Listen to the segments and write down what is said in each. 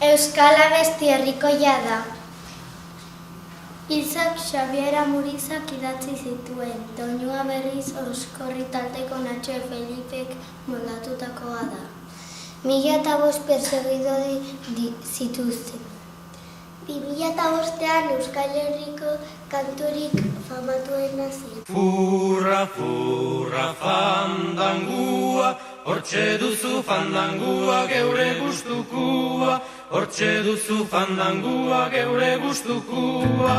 Euskal abesti herrikoia da. Hitzak Xabier Amurizak idatzi zituen, doinua berriz Oskorri taldeko Natxo Felipek moldatutakoa da. 1005 pertsegidore zituzten. 2005ean Euskal Herriko kanturik famatuena zen. Furra, furra, fandangua, hortxe duzu fandangua geure gustukua, hortxe duzu fandangua geure gustukua.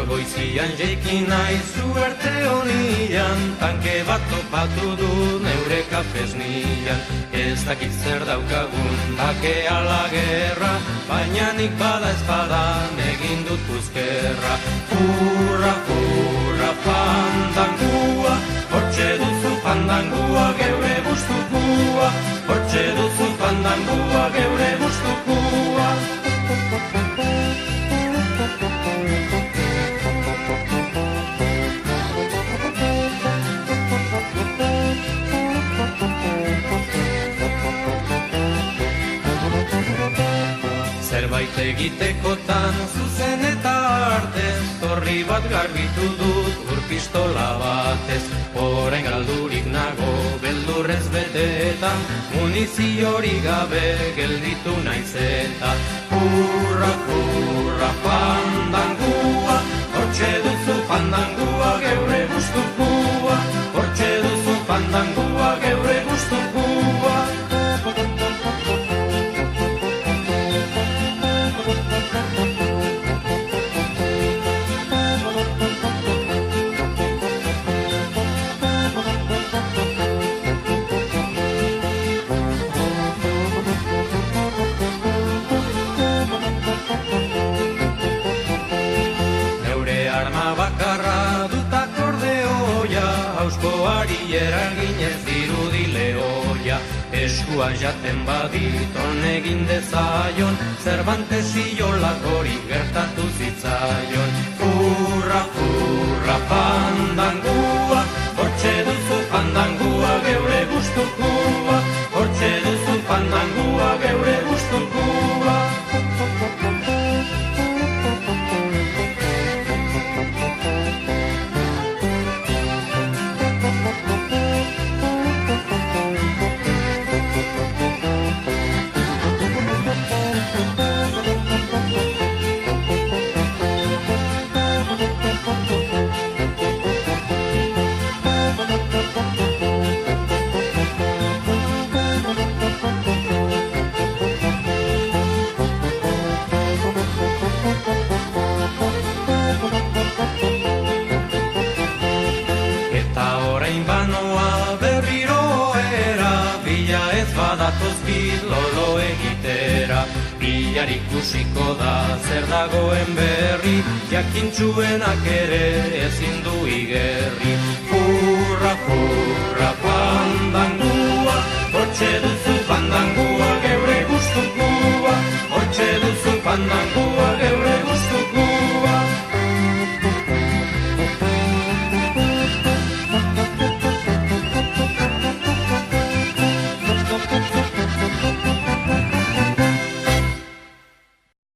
Goizian jeiki nahi zuerte honian, tanke bat topatu du neure kafesnian. Ez dakit zer daukagun, bake ala gerra, baina nik bada espadan egin dut puzkerra. Furra, furra, fandangua, hortxe duzu fandangua geure gustukua, hortxe duzu fandangua geure gustukua. Zerbait egitekotan zuzen eta artez, torri bat garbitu dut urpistola batez. Orain galdurik nago beldurrez betetan, muniziorik gabe gelditu naiz eta. Furra, furra, fandangua, hortxe duzu fandangua geure gustukua, hortxe duzu fandangua geure gustukua. Eraginez dirudile hoia, eskuan jaten badit egin dezaion, Cervantes iolakori gertatu zitzaion. Furra, furra, fandangua, hortxe duzu fandangua geure gustukua, hortxe duzu fandangua geure gustukua. Lolo egitera, bilar ikusiko da zer dagoen berri, jakintxuenak ere ezin du igerri. Furra, furra, fandangua, hortxe duzu